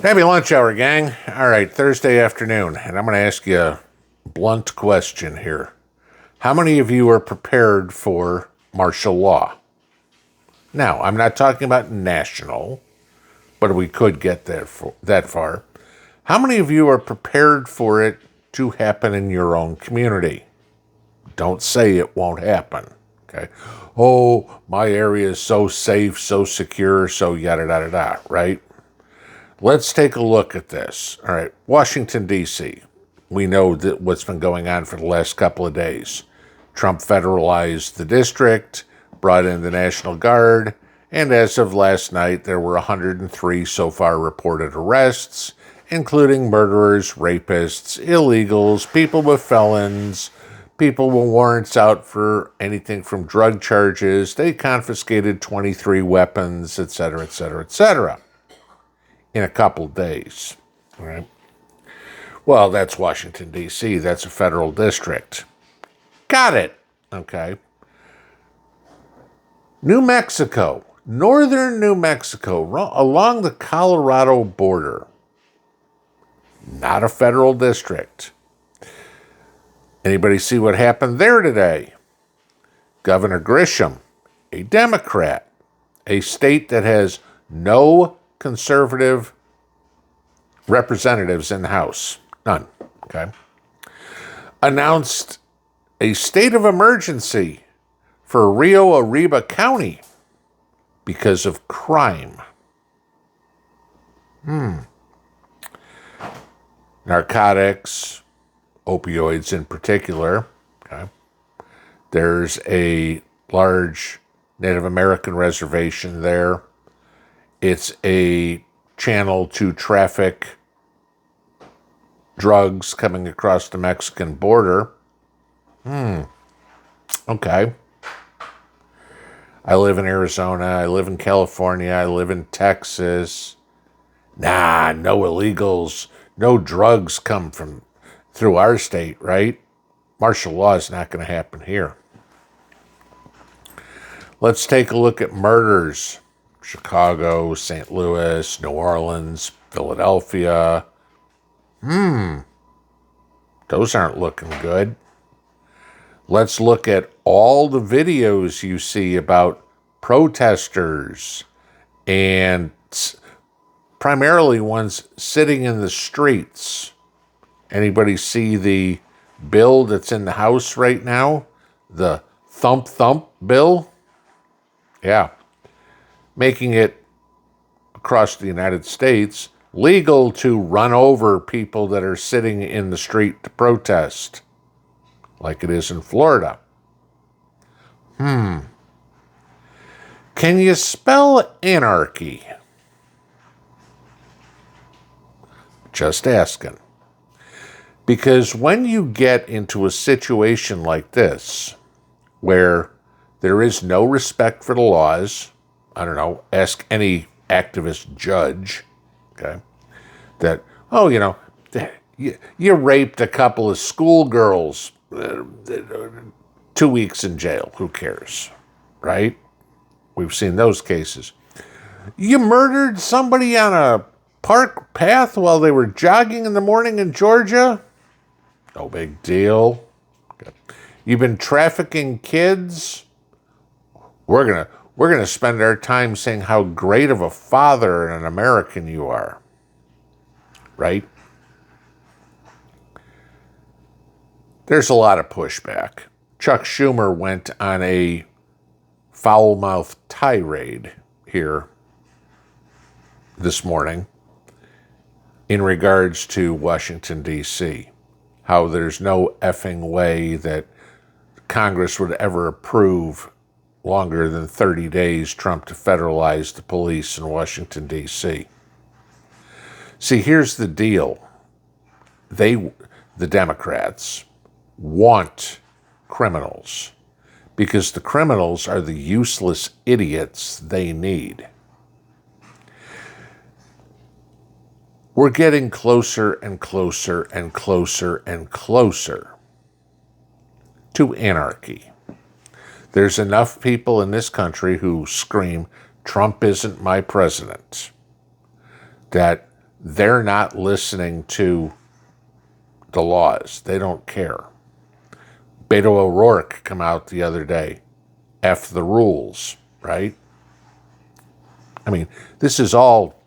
Happy lunch hour, gang. All right, Thursday afternoon, and I'm going to ask you a blunt question here. How many of you are prepared for martial law? Now, I'm not talking about national, but we could get that far. How many of you are prepared for it to happen in your own community? Don't say it won't happen, okay? Oh, my area is so safe, so secure, so yada, yada, yada, right? Let's take a look at this. All right, Washington, D.C. We know that what's been going on for the last couple of days. Trump federalized the district, brought in the National Guard, and as of last night, there were 103 so far reported arrests, including murderers, rapists, illegals, people with felons, people with warrants out for anything from drug charges. They confiscated 23 weapons, etc., etc., etc., in a couple days. All right. Well, that's Washington, D.C. That's a federal district. Got it. Okay. New Mexico, northern New Mexico, along the Colorado border. Not a federal district. Anybody see what happened there today? Governor Grisham, a Democrat, a state that has no conservative representatives in the House. None. Okay. Announced a state of emergency for Rio Arriba County because of crime. Narcotics, opioids in particular. Okay. There's a large Native American reservation there. It's a channel to traffic drugs coming across the Mexican border. Okay. I live in Arizona. I live in California. I live in Texas. Nah, no illegals, no drugs come through our state, right? Martial law is not going to happen here. Let's take a look at murders. Chicago, St. Louis, New Orleans, Philadelphia. Those aren't looking good. Let's look at all the videos you see about protesters and primarily ones sitting in the streets. Anybody see the bill that's in the House right now? The thump bill? Yeah. Making it across the United States legal to run over people that are sitting in the street to protest, like it is in Florida. Can you spell anarchy? Just asking. Because when you get into a situation like this, where there is no respect for the laws, I don't know, ask any activist judge, okay, that, you raped a couple of schoolgirls, 2 weeks in jail, who cares, right? We've seen those cases. You murdered somebody on a park path while they were jogging in the morning in Georgia? No big deal. Okay. You've been trafficking kids? We're gonna spend our time saying how great of a father and an American you are. Right? There's a lot of pushback. Chuck Schumer went on a foul-mouthed tirade here this morning in regards to Washington, D.C. How there's no effing way that Congress would ever approve longer than 30 days Trump to federalize the police in Washington, D.C. See, here's the deal. The Democrats, want criminals because the criminals are the useless idiots they need. We're getting closer and closer and closer and closer to anarchy. There's enough people in this country who scream, Trump isn't my president, that they're not listening to the laws. They don't care. Beto O'Rourke come out the other day. F the rules, right? I mean, this is all,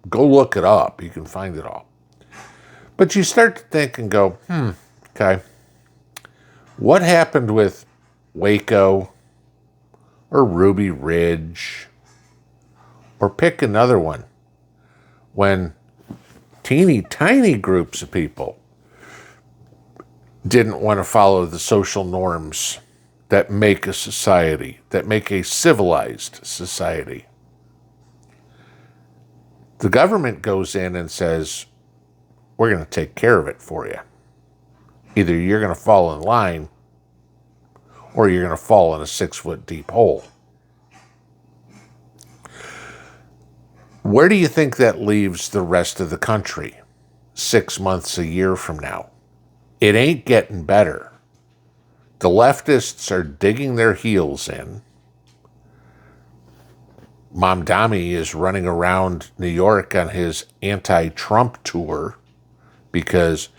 go look it up. You can find it all. But you start to think and go, okay, what happened with Waco or Ruby Ridge, or pick another one, when teeny tiny groups of people didn't want to follow the social norms that make a society, that make a civilized society. The government goes in and says, we're going to take care of it for you. Either you're going to fall in line or you're going to fall in a 6-foot deep hole. Where do you think that leaves the rest of the country 6 months, a year from now? It ain't getting better. The leftists are digging their heels in. Mamdani is running around New York on his anti-Trump tour because,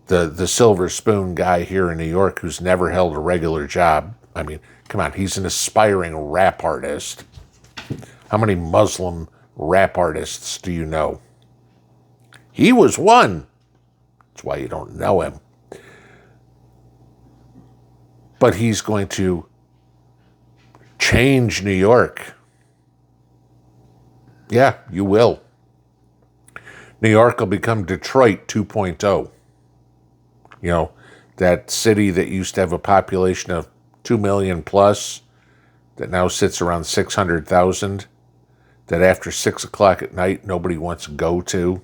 the silver spoon guy here in New York who's never held a regular job. I mean, come on, he's an aspiring rap artist. How many Muslim rap artists do you know? He was one. That's why you don't know him. But he's going to change New York. Yeah, you will. New York will become Detroit 2.0. That city that used to have a population of 2 million plus, that now sits around 600,000, that after 6 o'clock at night, nobody wants to go to.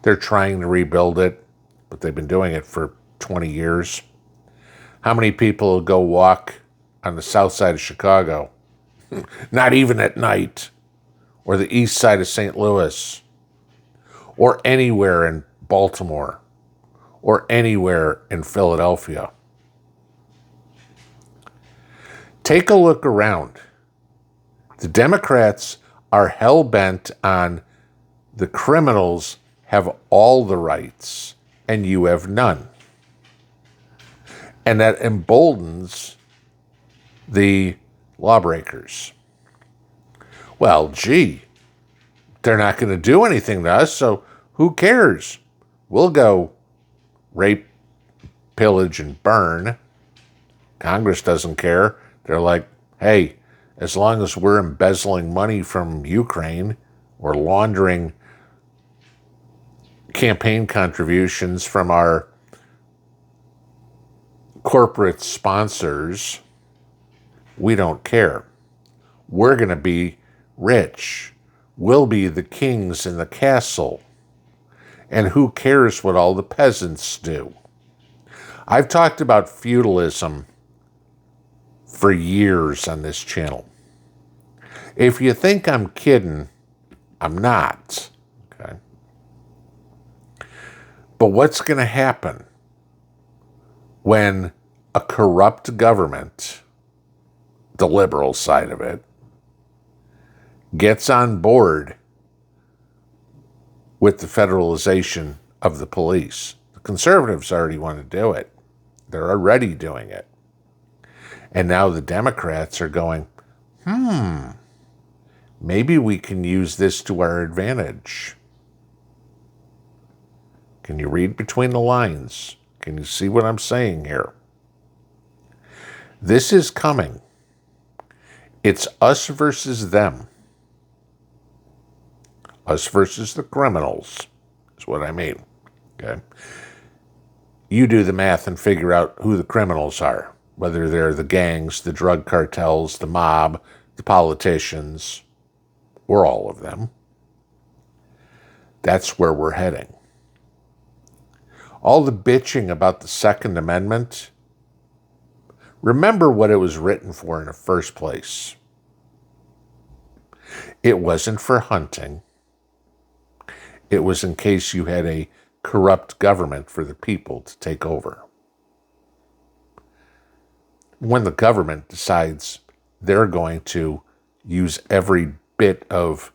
They're trying to rebuild it, but they've been doing it for 20 years. How many people will go walk on the south side of Chicago? Not even at night. Or the east side of St. Louis. Or anywhere in Baltimore. Or anywhere in Philadelphia. Take a look around. The Democrats are hell-bent on the criminals have all the rights and you have none. And that emboldens the lawbreakers. Well, gee, they're not going to do anything to us, so who cares? We'll go rape, pillage, and burn. Congress doesn't care. They're like, hey, as long as we're embezzling money from Ukraine or laundering campaign contributions from our corporate sponsors, we don't care. We're going to be rich. We'll be the kings in the castle. And who cares what all the peasants do? I've talked about feudalism for years on this channel. If you think I'm kidding, I'm not. Okay. But what's going to happen when a corrupt government, the liberal side of it, gets on board with the federalization of the police? The conservatives already want to do it. They're already doing it. And now the Democrats are going, maybe we can use this to our advantage. Can you read between the lines? Can you see what I'm saying here? This is coming. It's us versus them. Us versus the criminals is what I mean. Okay? You do the math and figure out who the criminals are, whether they're the gangs, the drug cartels, the mob, the politicians, or all of them. That's where we're heading. All the bitching about the Second Amendment, remember what it was written for in the first place. It wasn't for hunting. It was in case you had a corrupt government for the people to take over. When the government decides they're going to use every bit of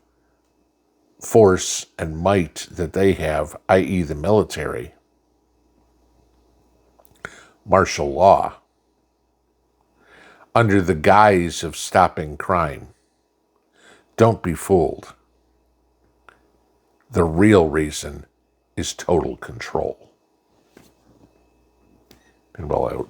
force and might that they have, i.e. the military, martial law, under the guise of stopping crime. Don't be fooled. The real reason is total control. Pinball out.